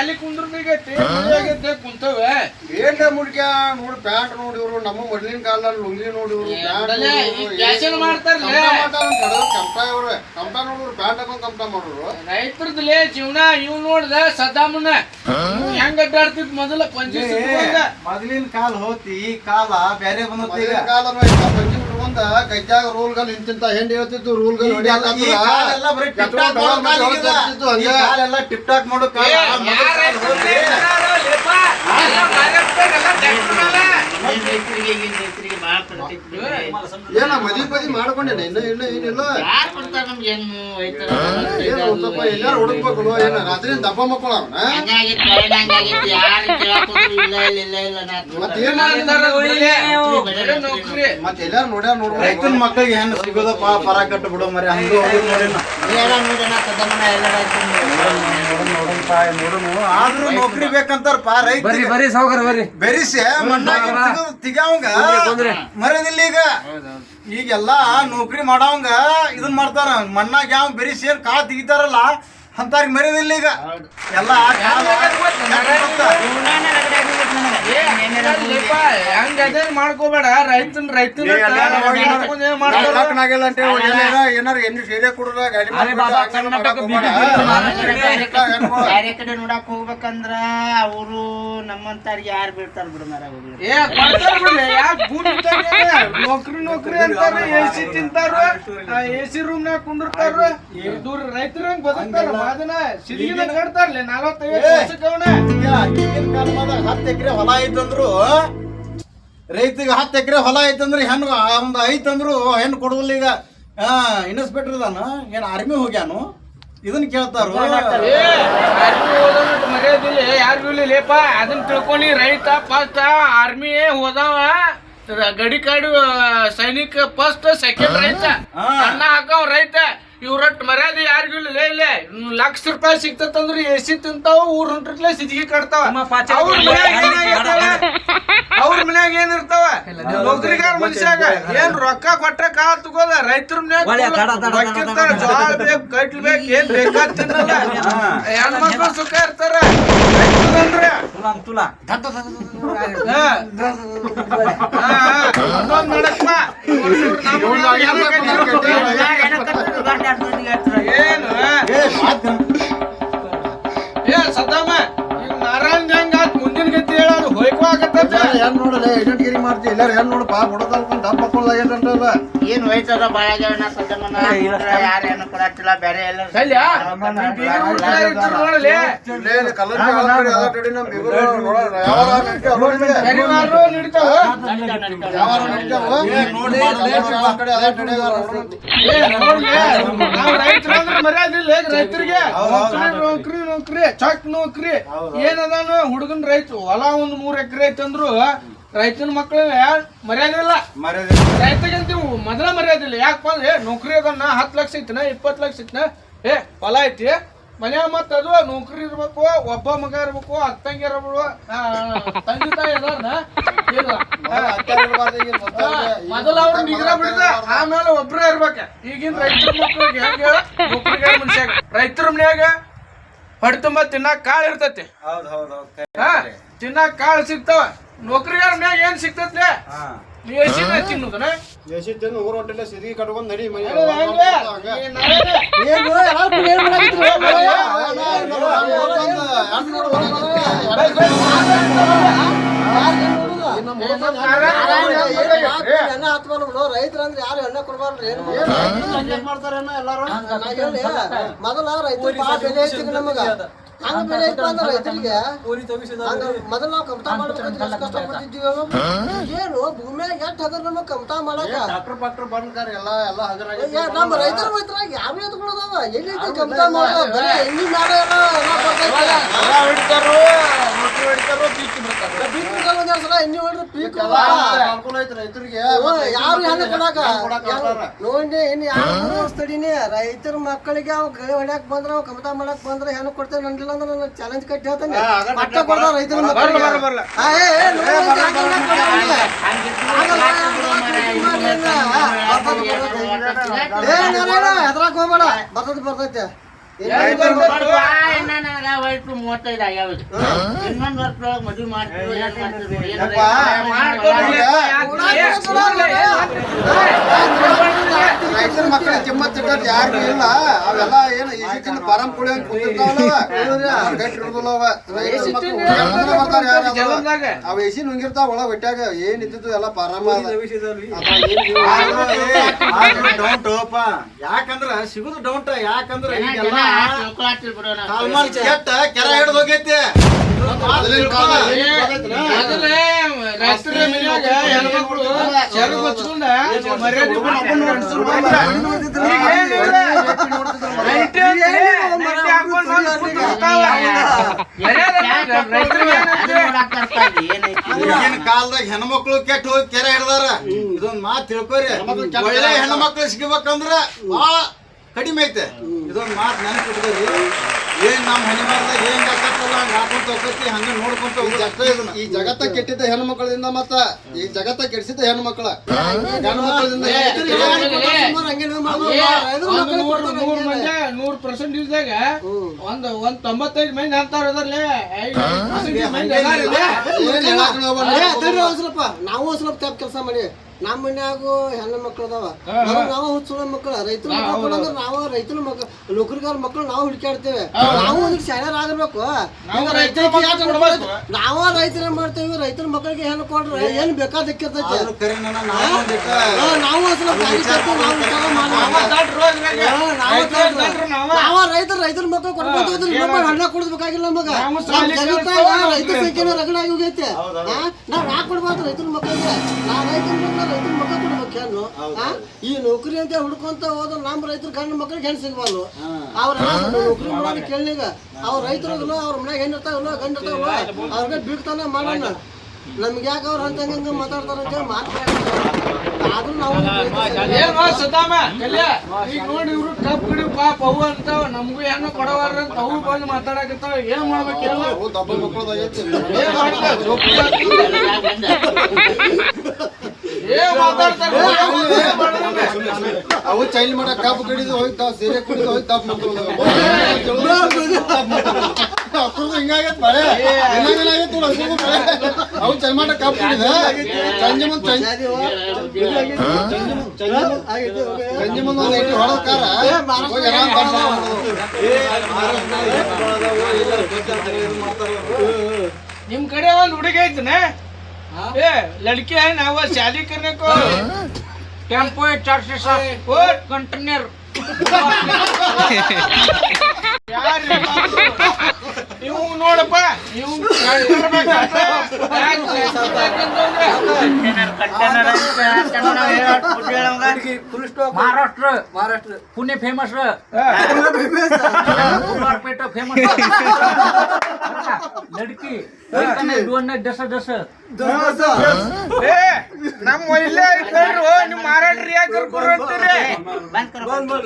ಖಾಲಿ ಕುಂದ್ರನಿಗೈತಿ ಮನೆಯಾಗೈತೆ ಕುಂತವೆ ಏನ್ರ ಮುಡ್ಕ್ಯಾ ನೋಡಿ ಪ್ಯಾಂಟ್ ನೋಡಿವ್ರು ನಮ್ಮ ಮೊದಲಿನ ಕಾಲದಲ್ಲಿ ಲುಂಗಿ ನೋಡಿವ್ರು ಫ್ಯಾಷನ್ ಮಾಡ್ತಾರಲ್ಲ ಕಮ್ಟಾ ಇವ್ರೆ ಕಮ್ಟಾ ನೋಡಿವ್ರು ಪ್ಯಾಂಟ್ ಹಾಕೊಂಡ್ ಕಮ್ಟಾ ಮಾಡೋರು ರೈತರದಲ್ಲೇ ಜೀವನ ಇವ್ ನೋಡ್ದ ಸದ್ದಾಮನ ಹೆಂಗ ಅಡ್ಡಾಡ್ತಿದ್ ಮೊದಲ ಪಂಚಿ ಮೊದಲಿನ ಕಾಲ ಹೋತಿ ಈ ಕಾಲ ಬೇರೆ ಬಂದತಿ ಈಗ ಕಾಲ ಪಂಚಿ ಉಟ್ಕೊಂಡ ಕೈಜಾಗ ರೂಲ್ಗಳು ಇಂತಿಂತ ಹೆಂಡ್ ಹೇಳ್ತಿದ್ದು ರೂಲ್ಗಳು ಎಲ್ಲ ಟಿಪ್ ಟಾಕ್ ಮಾಡೋ ಏನ ಮದ್ವಿ ಪದಿ ಮಾಡ್ಕೊಂಡೇನೆ ಇನ್ನ ಏನಿಲ್ಲ ಎಲ್ಲಾರು ಹುಡುಕ್ಬೇಕು ಏನ ರಾತ್ರಿ ದಪ್ಪ ಮಕ್ಕಳು ಮತ್ತೆ ಎಲ್ಲಾರು ನೋಡ್ಯಾರ ನೋಡ್ಬೇಕು ರೈತನ ಮಕ್ಕಳಿಗೆ ಹೆಣ್ಣು ಸಿಗೋದಪ್ಪ ಪರ ಕಟ್ಟು ಬಿಡೋ ಮರಿ ಹಂಗ ಆದ್ರೂ ನೌಕರಿ ಬೇಕಂತಾರಪ್ಪ ರೈತ ಬೆರಿಸಿ ತಿಗಾವಂಗ ಮರದಿಲ್ಲ ಈಗೆಲ್ಲಾ ನೌಕರಿ ಮಾಡವಂಗ ಇದನ್ ಮಾಡ್ತಾರ ಮಣ್ಣಾಗ ಯಾವ ಬೆರಿಸಿ ಏನ್ ಕಾಳ ತೆಗಿತಾರಲ್ಲ ಅಂತಾರಿಗೆ ಮರಿದಿಲ್ಲ ಈಗ ಎಲ್ಲ ಹೆಂಗ ಮಾಡ್ಕೋಬೇಡ ರೈತನ ಏನಾರ ಎಣ್ಣೆ ಸೇರೆ ಕುಡ್ರ ಬೇರೆ ಕಡೆ ನೋಡಕ್ ಹೋಗ್ಬೇಕಂದ್ರ ಅವರು ನಮ್ಮಂತಾರಿಗೆ ಯಾರು ಬೀಳ್ತಾರ ಬಿಡ ನೌಕರಿ ಅಂತಾರ ಎಸಿ ತಿಂತಾರ ಎಸಿ ರೂಮ್ ನಾಗ ಕುಂಡಿರ್ತಾರ ದೂರ ರೈತರ ಬದುಕ್ತಾರ ಅದನ್ನ ಸಿರಿಗಿನ ಕಟ್ತಾರಲ್ಲ 45 ವರ್ಷಕ್ಕವನ ಈಗಿನ ಕಾಲದಾಗ 10 ಎಕರೆ ಹೊಲ ಐತಂದ್ರು ರೈತಿಗೆ 10 ಎಕರೆ ಹೊಲ ಐತಂದ್ರೆ ಹೆಣ್ಣು ಒಂದು ಐತಂದ್ರು ಹೆಣ್ಣು ಕೊಡುದಿಲ್ಲ ಈಗ ಇನ್ಸ್ಪೆಕ್ಟರ್ ಅದಾನ ಏನ್ ಆರ್ಮಿ ಹೋಗ್ಯಾನು ಇದನ್ನ ಕೇಳ್ತಾರ ಮರ್ಯಾದಿಲ್ಲ ಯಾರಿಗೂ ಇಲ್ಲ ಲೇಪ ಅದನ್ನ ತಿಳ್ಕೊಂಡಿ ರೈತ ಫಸ್ಟ್ ಆರ್ಮಿ ಹೋದವ ಗಡಿ ಕಾಡು ಸೈನಿಕ ಫಸ್ಟ್ ಸೆಕೆಂಡ್ ರೈತ ಅನ್ನ ಹಾಕವ್ ರೈತ ಇವ್ರಟ್ ಮರ್ಯಾದೆ ಯಾರಿಗೂ ಇಲ್ಲ ಇಲ್ಲ ₹1,00,000 ಸಿಕ್ತಂದ್ರ ಎಸಿ ತಿಂತಾವ ಊರ್ ಹೊಂಟ್ರಕ್ಲೆ ಸಿಟಿಗೆ ಕಟ್ತಾವ ಅವ್ರ ಮನ್ಯಾಗ ಏನಿರ್ತಾವ ನೌಕರಿಗಾರ ಮನುಷ್ಯಾಗ ಏನ್ ರೊಕ್ಕ ಕೊಟ್ರೆ ಕಾಳ ತಗೋದ ರೈತರ ಮನ್ಯಾಗ ಜೋಳ ಬೇಕು ಕಟ್ಲ್ ಬೇಕು ಏನ್ ಬೇಕಾದ ತಿನ್ನಲ್ಲ ಹೆಣ್ಮಕ್ಳು ಸುಖ ಇರ್ತಾರ ಸದ್ದಾಮ ಈಗ ನಾರಾಯಣ ಹೆಂಗ ಮುಂದಿನ ಗತಿ ಹೇಳೋದು ಹೋಯ್ಕೋ ಆಗತ್ತ ಹೆಣ್ ನೋಡಲ್ಲ ಐಡೆಂಟಿಗಿರಿ ಮಾಡ್ತಿ ಎಲ್ಲಾರು ಹೆಣ್ ನೋಡಪ್ಪ ಬುಡದಲ್ಕೊಂಡ್ ದಪ್ಪ ಹಾಕೊಳ್ಳಾಗೇನಂತಲ್ಲ ಏನ್ ವಯಸ್ಸದ ಬಾಳಗ್ಯಾವನ ಸದ್ದಮ್ಮನ ಯಾರು ಏನು ಕೊಡತ್ತಿಲ್ಲ ಬೇರೆ ಎಲ್ಲ ನೋಡಲಿ ಮರ್ಯಾದಿಲ್ಲ ರೈತರಿಗೆ ನೌಕರಿ ನೌಕರಿ ಚಕ್ ನೌಕರಿ ಏನದಾನು ಹುಡುಗನ್ ರೈತ ಹೊಲ ಒಂದ್ 3 ಎಕರೆ ಐತಂದ್ರು ರೈತನ ಮಕ್ಕಳಿಗೆ ಮರ್ಯಾದೆ ಇಲ್ಲ ರೈತಗಂತೀವಿ ಮೊದಲ ಮರ್ಯಾದಿಲ್ಲ ಯಾಕಪ್ಪ ಅಂದ್ರೆ ನೌಕರಿ ಅದನ್ನ 10 ಲಕ್ಷ ಐತಿನ 20 ಲಕ್ಷ ಐತಿನ ಹೊಲ ಐತಿ ಮನ್ಯಾಗ ಮತ್ತ ಅದು ನೌಕರಿ ಇರ್ಬೇಕು ಒಬ್ಬ ಮಗ ಇರ್ಬೇಕು ಅತ್ತಂಗಿ ಇರ್ಬೇಕು ತಂಗಿ ತಾಯಿ ಅದಾರನ ಇಲ್ಲ ಮೊದಲ ಅವ್ರ ನಿಗ್ರ ಬಿಡ್ದ ಆಮೇಲೆ ಒಬ್ರೇ ಇರ್ಬೇಕ ಈಗಿನ ರೈತರ ಮಕ್ಕಳಿಗೆ ಹೆಂಗ ನೌಕರಿಗಾರ ಮನುಷ್ಯಾಗ ರೈತರ ಮನ್ಯಾಗ ಹೊಟ್ಟೆ ತುಂಬಾ ತಿನ್ನಾಕ ಕಾಳು ಇರ್ತೈತಿ ತಿನ್ನಾಕ ಕಾಳು ಸಿಗ್ತಾವ ನೌಕರಿಗಾರ ಮ್ಯಾಗ ಏನ್ ಸಿಗ್ತೈತ್ಲೆ ನೀ ಎಸಿನ ತಿನ್ನುದನ ಎಸಿ ತಿನ್ನು ಊರ್ ಹೊಟ್ಟೆಲ್ಲ ಸಿರಿಗಿ ಕಟ್ಕೊಂಡ್ ನಡಿ ರೈತರಂದ್ರೆ ಯಾರು ಎಣ್ಣೆ ಕೊಡ್ಬಾರ್ದು ಏನು ಮಾಡ್ತಾರ ಎಲ್ಲಾರು ಮೊದಲ ರೈತರು ಬೆಲೆ ಐತಿ ನಮಗ ಹಂಗ ಬೆಲೆ ಐತಿ ಅಂದ್ರೆ ರೈತರಿಗೆ ಮೊದಲ ನಾವು ಕಮತಾ ಮಾಡ್ಬೇಕಂದ್ರೆ ಎಷ್ಟು ಕಷ್ಟ ಪಡ್ತಿದ್ವಿ ಏನು ಭೂಮಿಯಾಗ ಎಷ್ಟು ಹಗರ್ ನಮಗ್ ಕಮತಾ ಮಾಡಕ ಡಾಕ್ಟರ್ ಬಂದ್ಕಾರ ಎಲ್ಲ ನಮ್ಮ ರೈತರ ರೈತರಾಗ ಯಾವ ಎತ್ಕೊಳ್ಳೋದವ ಎಲ್ಲಿ ಐತಿ ಕಮತಾ ಮಾಡೋ ಬರೀ ಎಣ್ಣಿ ಮಾಡೋ ಎಣ್ಣಿ ಹೊಡ್ರಿ ಪೀಕ್ ರೈತರಿಗೆ ಯಾರು ಹೆಣ್ಣು ಕೊಡಾಕ ನೋಡಿ ಇನ್ನು ಯಾವ ತಡಿನಿ ರೈತರ ಮಕ್ಕಳಿಗೆ ಅವ್ ಕೈ ಹೊಡ್ಯಾಕ್ ಬಂದ್ರ ಅವ್ ಕಮತಾ ಮಾಡಕ್ ಬಂದ್ರ ಹೆಣ್ಣು ಕೊಡ್ತೇವೆ ನಂದಿಲ್ಲ ಅಂದ್ರೆ ನಾನು ಚಾಲೆಂಜ್ ಕಟ್ಟಿ ಹೇಳ್ತಾನೆ ಪಟ್ಟ ಕೊಡ್ದ ರೈತರ ಮಕ್ಕಳಿಗೆ ಹೆದ್ರಾಕ್ ಹೋಗ್ಬೇಡ ಬರ್ತೈತೆ ವಯಸ್ಸು 35 ಆಗ್ಯಾವ ಇನ್ನೊಂದ್ ವರ್ಷದೊಳಗೆ ಮದ್ವಿ ಮಾಡ್ತೀವಿ ಏನ್ ಮಾಡ್ತೀವಿ ರೈತರ ಮಕ್ಕಳ ಕಿಮ್ಮತ್ ಇಟ್ಟದ್ ಯಾರಿಗೂ ಇಲ್ಲ ಅವೆಲ್ಲ ಏನು ಈಸಿನ ಪರಂ ಕುಳಿ ಅಂತ ಕುಂದಿರ್ತಾವಲ್ಲ ಗಟ್ಟಿ ಇರುದಿಲ್ಲ ಅವ ರೈತರ ಮಕ್ಕಳು ಅವ ಎಸಿ ನುಂಗಿರ್ತಾವ ಒಳಗ ಹೊಟ್ಯಾಗ ಏನ್ ಇದ್ದಿದ್ದು ಎಲ್ಲ ಪರಮ ಡೌಂಟ್ ಯಾಕಂದ್ರ ಸಿಗುದು ಡೌಂಟ್ ಯಾಕಂದ್ರ ಈಗೆಲ್ಲ ತಿಳ್ಕೊಳತ್ತಿಲ್ ಬಿಡೋಣ ಕಾಲ್ಮಾಲ್ ಕೆಟ್ಟ ಕೆರೆ ಹಿಡ್ದು ಹೋಗೈತಿ ರೈತರ ಮನ್ಯಾಗ ಹೆಣ್ಮಕ್ಳು ಚೆರು ಬಚ್ಕೊಂಡ ಮರ್ಯಾದೆ ಈಗಿನ ಕಾಲದಾಗ ಹೆಣ್ಮಕ್ಳು ಕೆಟ್ಟ ಹೋಗಿ ಕೆರೆ ಹಿಡ್ದಾರ ಇದೊಂದ್ ಮಾತು ತಿಳ್ಕೊರಿ ಒಳ್ಳೆ ಹೆಣ್ಮಕ್ಳು ಸಿಗ್ಬೇಕಂದ್ರ ಬಾಳ ಕಡಿಮೆ ಐತೆ ಇದೊಂದ್ ಮಾತು ನೆನಪಿಟ್ಕೋರಿ ಏನ್ ನಮ್ ಹೆಣ್ಮಾರ್ದಾಗ ಏನ್ ಬೇಕಾಗ್ತದ ಹಂಗ ಹಾಕೊಂತ ಹೋಗ್ತೈತಿ ಹಂಗ ನೋಡ್ಕೊಂತ ಹೋಗುದು ಅಷ್ಟೇ ಇದನ್ನ ಈ ಜಗತ್ತ ಕೆಟ್ಟಿದ್ದ ಹೆಣ್ಣು ಮಕ್ಕಳಿಂದ ಮತ್ತ ಈ ಜಗತ್ತ ಕೆಡಿಸಿದ ಹೆಣ್ಣು ಮಕ್ಕಳ ಹೆಣ್ಣು ಮಕ್ಕಳಿಂದ 100% ದಾಗ ಒಂದ್ 95 ಮಂದಿ ಅಂತಾರ ಅದ್ರಲ್ಲಿ ಸ್ವಲ್ಪ ನಾವು ಸ್ವಲ್ಪ ತಪ್ಪ ಕೆಲಸ ಮಾಡಿ ನಮ್ಮ ಮನ್ಯಾಗು ಹೆಣ್ಣು ಮಕ್ಳು ಅದಾವ ನಾವು ಹುಚ್ಚುಳ ಮಕ್ಕಳ ರೈತರ ಮಕ್ಕಳು ಅಂದ್ರೆ ನಾವು ರೈತರ ಮಕ್ಕಳು ನೌಕರಿಗಾರ ಮಕ್ಕಳು ನಾವು ಹುಡುಕಾಡ್ತೇವೆ ನಾವು ಒಂದಿಷ್ಟು ಶಾಣ್ಯರ್ ಆಗಿರ್ಬೇಕು ನಾವ ರೈತರ ಮಾಡ್ತೇವಿ ರೈತರ ಮಕ್ಕಳಿಗೆ ಹೆಣ್ಣು ಕೊಡ್ರೆ ಏನ್ ಬೇಕಾದಕ್ಕಿರ್ತೈತಿ ನಾವು ನಾವ ರೈತರ ಮಕ್ಕಳು ಕೊಡ್ಬೋದು ಹಣ್ಣ ಕೊಡ್ಬೇಕಾಗಿಲ್ಲ ನಮಗ ಜಗತ್ತಾಗ ರೈತರ ಸಂಖ್ಯೆನ ರಗಡಾಗಿ ಹೋಗೈತೆ ನಾವ್ ಯಾಕೆ ಕೊಡ್ಬಾರ್ದು ರೈತರ ಮಕ್ಕಳಿಗೆ ನಾವ್ ರೈತರ ಮಕ್ಕಳು ಕೊಡ್ಬೇಕು ಹೆಣ್ಣು ಈ ನೌಕರಿ ಅಂತ ಹುಡ್ಕೊಂತ ಹೋದ್ರೆ ನಮ್ಮ ರೈತರ ಗಂಡು ಮಕ್ಕಳಿಗೆ ಹೆಣ್ಣು ಸಿಗ್ಬಾರ್ದು ಅವ್ರ ನೌಕರಿ ಮಾಡೋಣ ಕೇಳಿಗ ಅವ್ರ ರೈತರು ಅವ್ರ ಮನ್ಯಾಗ ಹೆಣ್ಣು ಇರ್ತಾವಲ್ಲ ಗಂಡು ಇರ್ತಾವಲ್ಲ ಅವ್ರಿಗೆ ಬಿಡ್ತಾನ ಮಾಡೋಣ ನಮ್ಗೆ ಯಾಕೆ ಅವ್ರು ಹಂಗ ಮಾತಾಡ್ತಾರ ಅಂತ ಆದ್ರೂ ನಾವು ಈಗ ನೋಡಿ ಇವ್ರು ಕಪ್ ಗಿಡಿ ಪಾಪ ಅವು ಅಂತಾವ ನಮ್ಗೂ ಹೆಣ್ಣು ಕೊಡವಾರ ಅಂತ ಅವು ಬಂದು ಮಾತಾಡಕತ್ತಾವ ಏನ್ ಮಾಡ್ಬೇಕಿಲ್ಲ ದಬ್ಬ ಮಕ್ಕಳದಾಗೈತಿ ಅವು ಚೈಲ್ ಮಾಡಕ್ ಕಬ್ಬು ಕಡಿದು ಹೋಯ್ತಾವ ಸೀರೆ ಕುಡಿದು ಹೋಯ್ತಾವ ಮಕ್ಕಳು ಹಿಂಗಾಗೈತ್ ಮಳೆ ಅವು ಚೈಲ್ ಮಾಡಕ್ ಕಬ್ಬು ಕಡಿದ ಸಂಜೆ ಮುಂದ್ ಸಂಜೆ ಮುಂದ್ ಒಂದು ಇಟ್ಟು ಹೊಡೋಕಾರ ನಿಮ್ ಕಡೆ ಒಂದ್ ಹುಡುಗಿ ಐತನ ए लड़की है ना वो शादी करने को टेम्पो 400 कंटेनर ಯಾರು ನೀವು ನೋಡಪ್ಪ ನೀವು महाराष्ट्र पुणे फेमस पेट फेमस लड़की दस ನಮ್ಮ ಇಲ್ಲೇ ನಿಮ್ಮ ಮಾರಾಟ ಯಾಕೆ ಕರ್ಕೊಂಡು